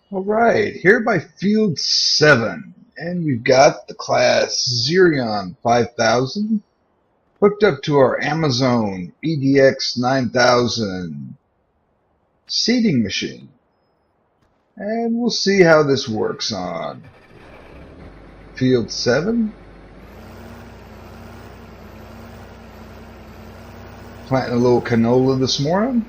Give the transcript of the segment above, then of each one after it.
Alright, here by Field 7, and we've got the class Xerion 5000 hooked up to our Amazon EDX 9000 seeding machine. And we'll see how this works on Field 7. Planting a little canola this morning.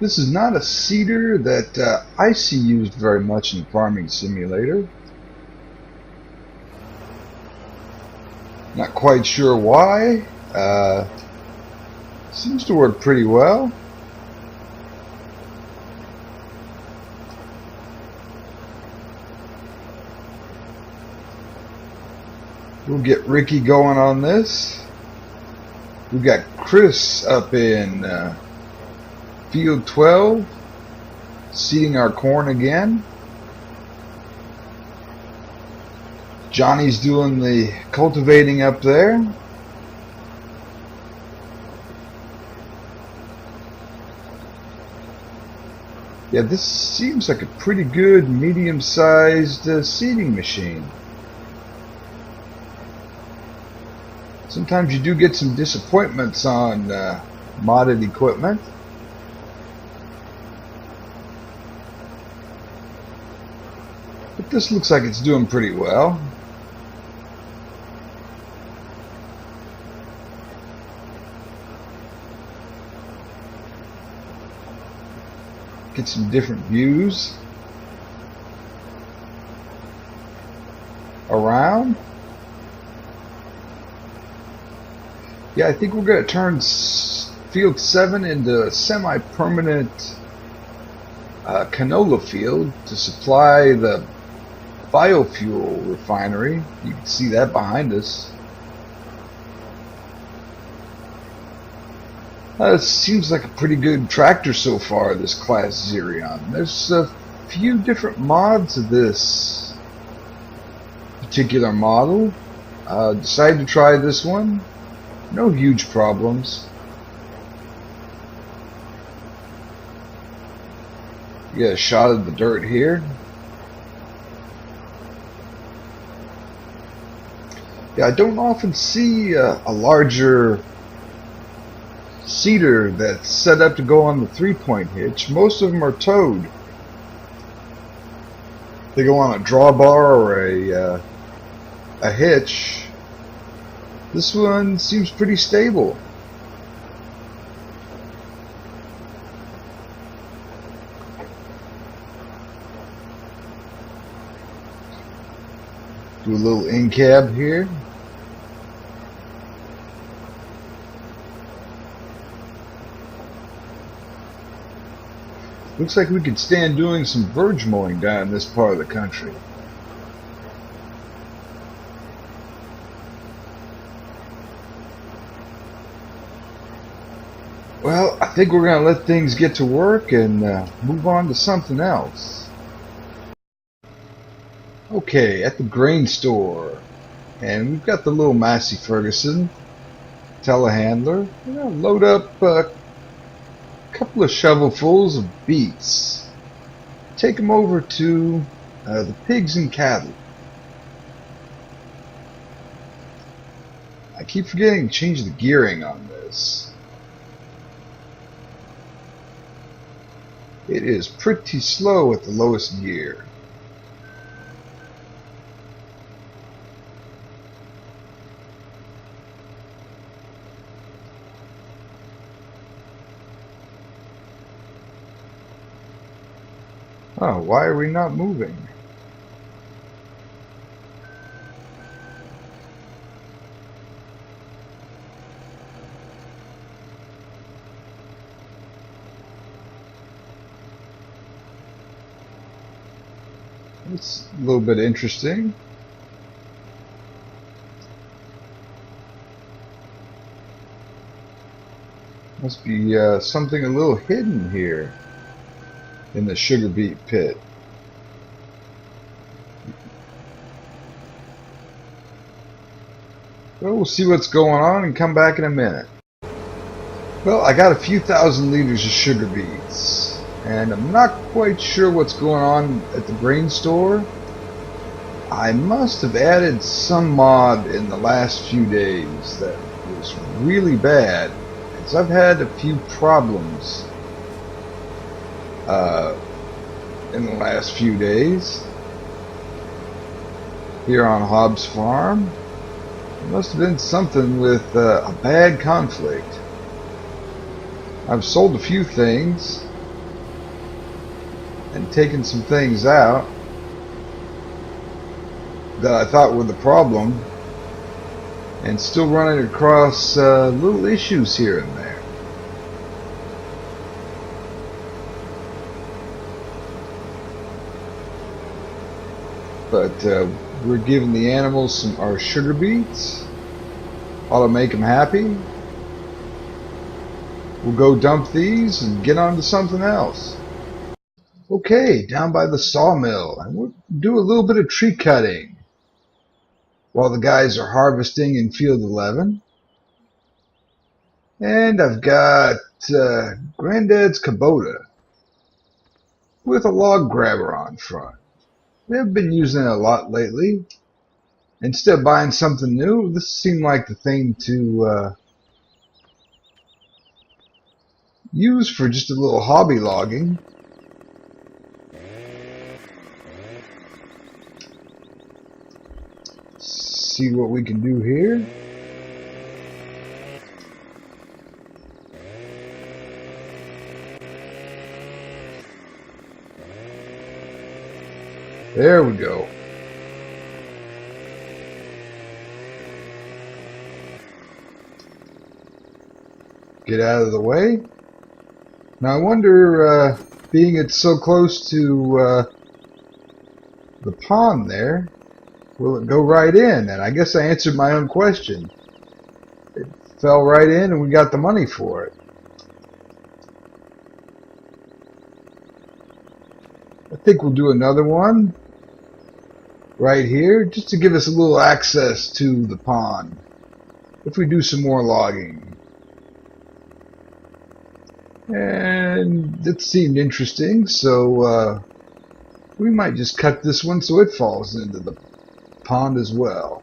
This is not a seeder that I see used very much in Farming Simulator. Not quite sure why. Seems to work pretty well. We'll get Ricky going on this. We've got Chris up in Field 12, seeding our corn again. Johnny's doing the cultivating up there. Yeah, this seems like a pretty good medium-sized seeding machine. Sometimes you do get some disappointments on modded equipment. But this looks like it's doing pretty well. Get some different views around. Yeah, I think we're going to turn Field 7 into a semi-permanent canola field to supply the biofuel refinery. You can see that behind us. Seems like a pretty good tractor so far, this class Xerion. There's a few different mods of this particular model. Decided to try this one. No huge problems. Get a shot of the dirt here. Yeah, I don't often see a larger seeder that's set up to go on the 3-point hitch. Most of them are towed. They go on a drawbar or a hitch. This one seems pretty stable. Do a little in-cab here. Looks like we could stand doing some verge mowing down in this part of the country. Well, I think we're going to let things get to work and move on to something else. Okay, at the grain store. And we've got the little Massey Ferguson telehandler. We're going to load up a couple of shovelfuls of beets. Take them over to the pigs and cattle. I keep forgetting to change the gearing on this. It is pretty slow at the lowest gear. Oh, why are we not moving? It's a little bit interesting. Must be something a little hidden here in the sugar beet pit. Well, we'll see what's going on and come back in a minute. Well, I got a few thousand liters of sugar beets, and I'm not quite sure what's going on at the grain store. I must have added some mod in the last few days that was really bad, as I've had a few problems in the last few days here on Hobbs Farm. It must have been something with a bad conflict. I've sold a few things and taken some things out that I thought were the problem, and still running across little issues here and there. But we're giving the animals our sugar beets. Ought to make them happy. We'll go dump these and get on to something else. Okay, down by the sawmill, and we'll do a little bit of tree cutting while the guys are harvesting in field 11. And I've got Granddad's Kubota with a log grabber on front. We haven't been using it a lot lately. Instead of buying something new, this seemed like the thing to use for just a little hobby logging. See what we can do here. There we go. Get out of the way. Now I wonder, being it's so close to the pond there, will it go right in? And I guess I answered my own question. It fell right in and we got the money for it. I think we'll do another one right here, just to give us a little access to the pond if we do some more logging. And it seemed interesting, so we might just cut this one so it falls into the pond as well.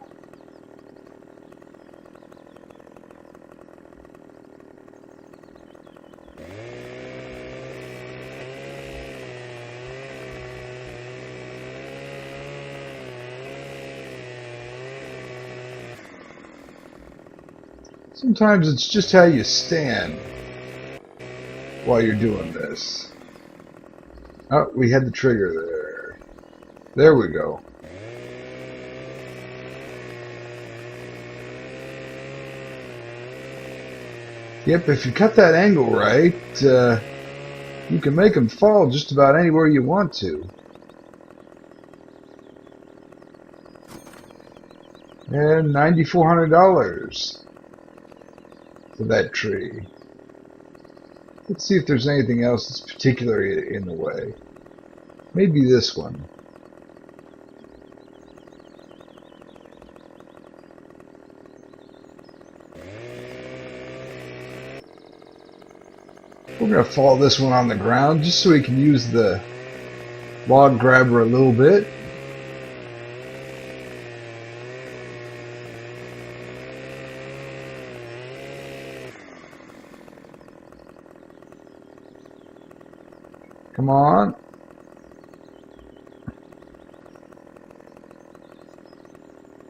Sometimes it's just how you stand while you're doing this. Oh, we had the trigger there. There we go. Yep, if you cut that angle right, you can make them fall just about anywhere you want to. And $9,400 for that tree. Let's see if there's anything else that's particularly in the way. Maybe this one. We're going to fall this one on the ground just so we can use the log grabber a little bit. Come on.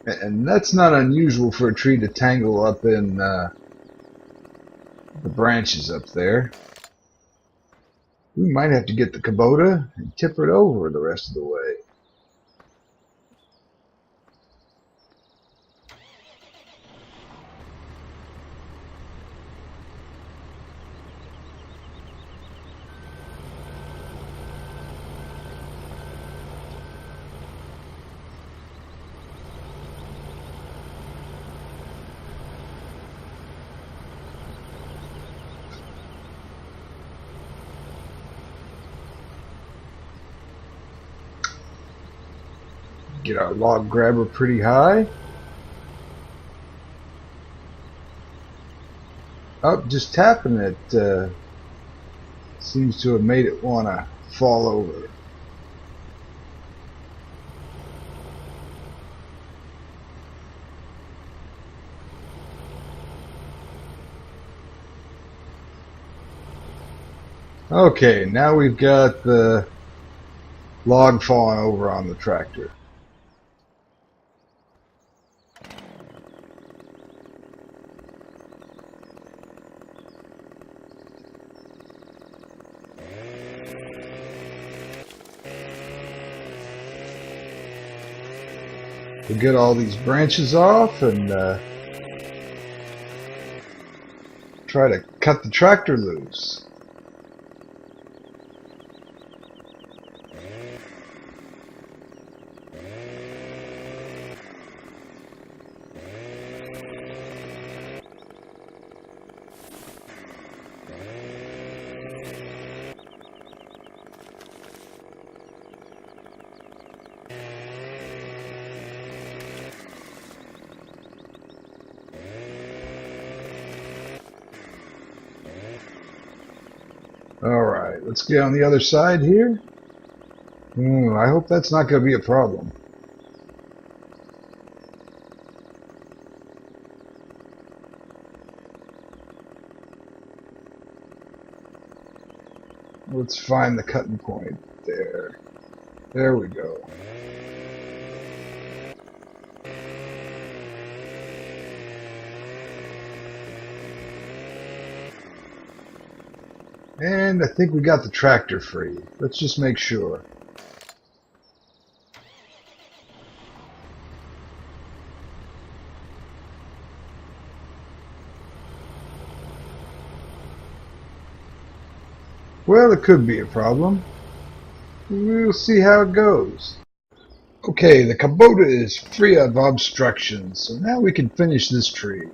And that's not unusual for a tree to tangle up in the branches up there. We might have to get the Kubota and tip it over the rest of the way. Get our log grabber pretty high. Oh, just tapping it seems to have made it want to fall over. Okay, now we've got the log falling over on the tractor. We'll get all these branches off and try to cut the tractor loose. Alright, let's get on the other side here. I hope that's not going to be a problem. Let's find the cutting point there. There we go. And I think we got the tractor free. Let's just make sure. Well, it could be a problem. We'll see how it goes. Okay, the Kubota is free of obstructions, so now we can finish this tree.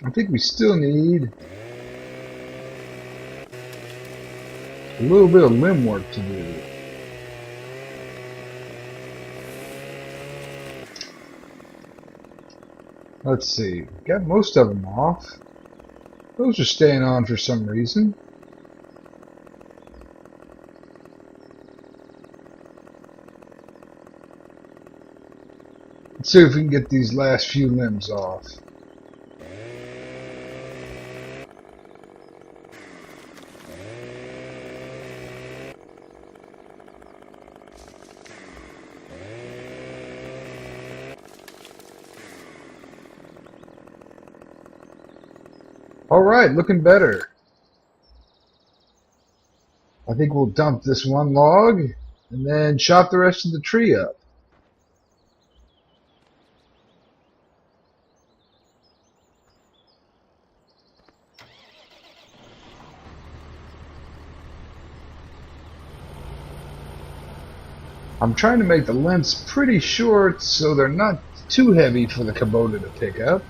I think we still need a little bit of limb work to do. Let's see, got most of them off. Those are staying on for some reason. Let's see if we can get these last few limbs off. Alright, looking better. I think we'll dump this one log and then chop the rest of the tree up. I'm trying to make the lengths pretty short so they're not too heavy for the Kubota to pick up.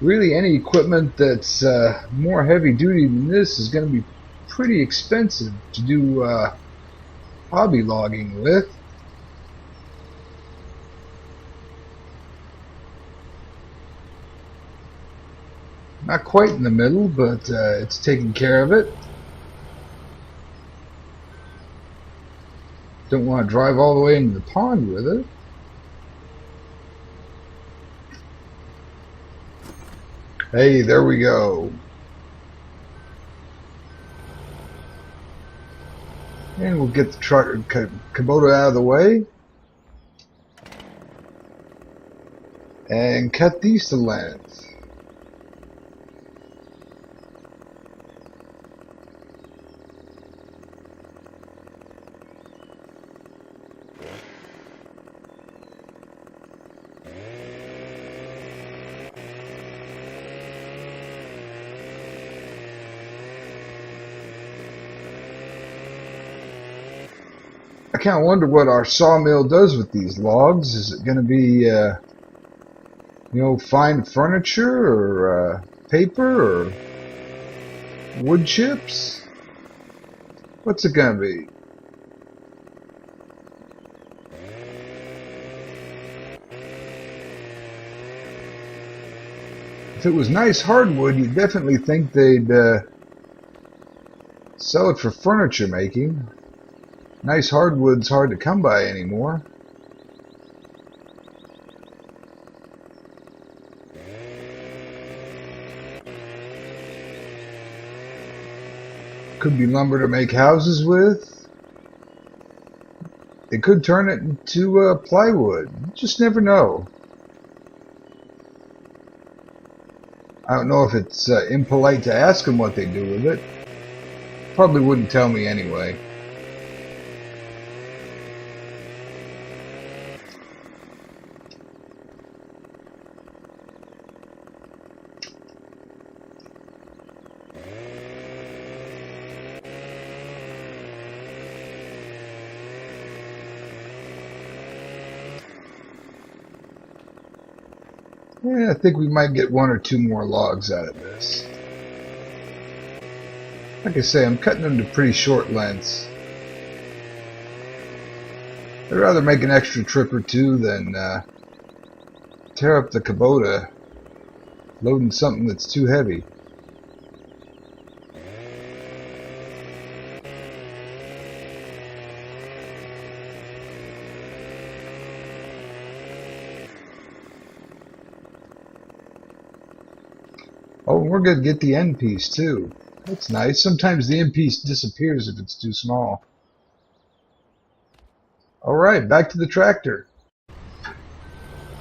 Really, any equipment that's more heavy duty than this is going to be pretty expensive to do hobby logging with. Not quite in the middle, but it's taking care of it. Don't want to drive all the way into the pond with it. Hey, there we go. And we'll get the Kubota out of the way. And cut these to length. I kind of wonder what our sawmill does with these logs. Is it going to be, fine furniture or paper or wood chips? What's it going to be? If it was nice hardwood, you'd definitely think they'd sell it for furniture making. Nice hardwood's hard to come by anymore. Could be lumber to make houses with. They could turn it into plywood. You just never know. I don't know if it's impolite to ask them what they do with it. Probably wouldn't tell me anyway. Yeah, I think we might get 1 or 2 more logs out of this. Like I say, I'm cutting them to pretty short lengths. I'd rather make an extra trip or 2 than tear up the Kubota loading something that's too heavy. Oh, and we're going to get the end piece too. That's nice. Sometimes the end piece disappears if it's too small. Alright, back to the tractor.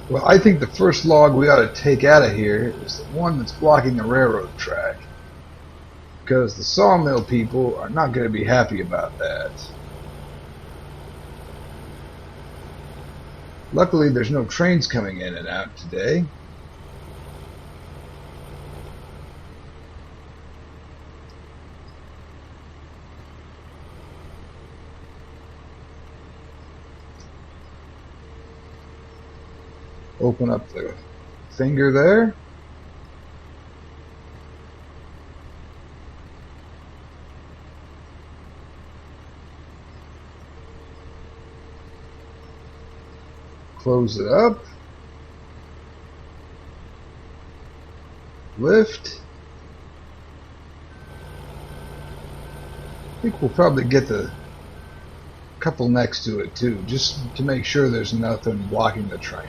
Well, I think the first log we ought to take out of here is the one that's blocking the railroad track. Because the sawmill people are not going to be happy about that. Luckily, there's no trains coming in and out today. Open up the finger there. Close it up. Lift. I think we'll probably get the couple next to it too, just to make sure there's nothing blocking the train.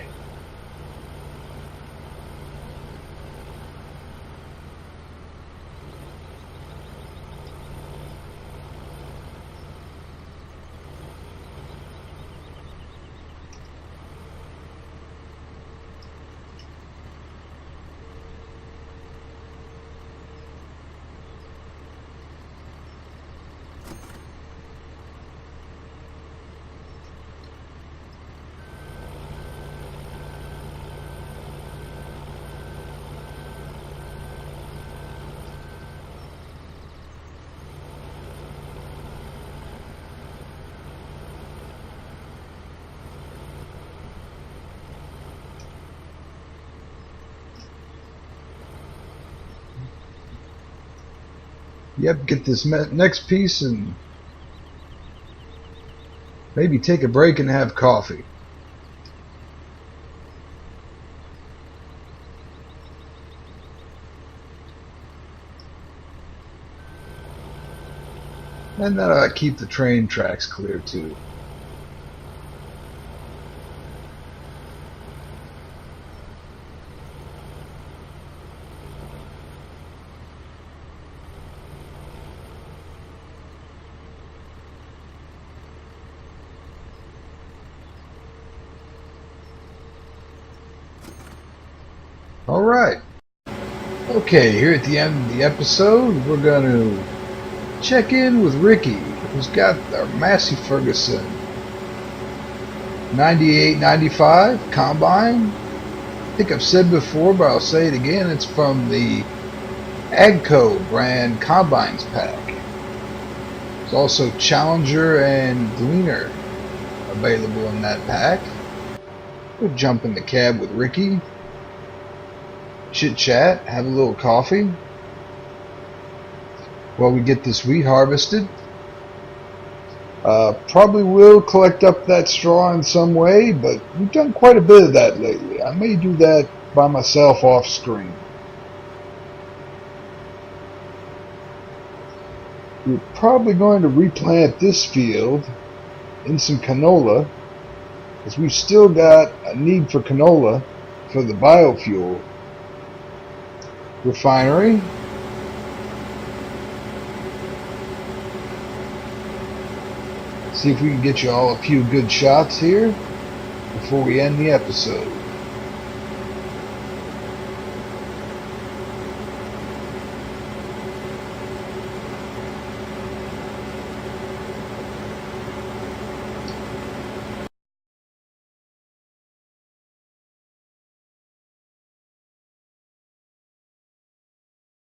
Yep, get this next piece and maybe take a break and have coffee. And that ought to keep the train tracks clear too. Alright. Okay, here at the end of the episode, we're going to check in with Ricky, who's got our Massey Ferguson 98-95 Combine. I think I've said before, but I'll say it again. It's from the Agco brand Combines pack. There's also Challenger and Gleaner available in that pack. We'll jump in the cab with Ricky. Chit chat, have a little coffee while we get this wheat harvested. Probably will collect up that straw in some way, but we've done quite a bit of that lately. I may do that by myself off screen. We're probably going to replant this field in some canola, because we've still got a need for canola for the biofuel refinery. See if we can get you all a few good shots here before we end the episode.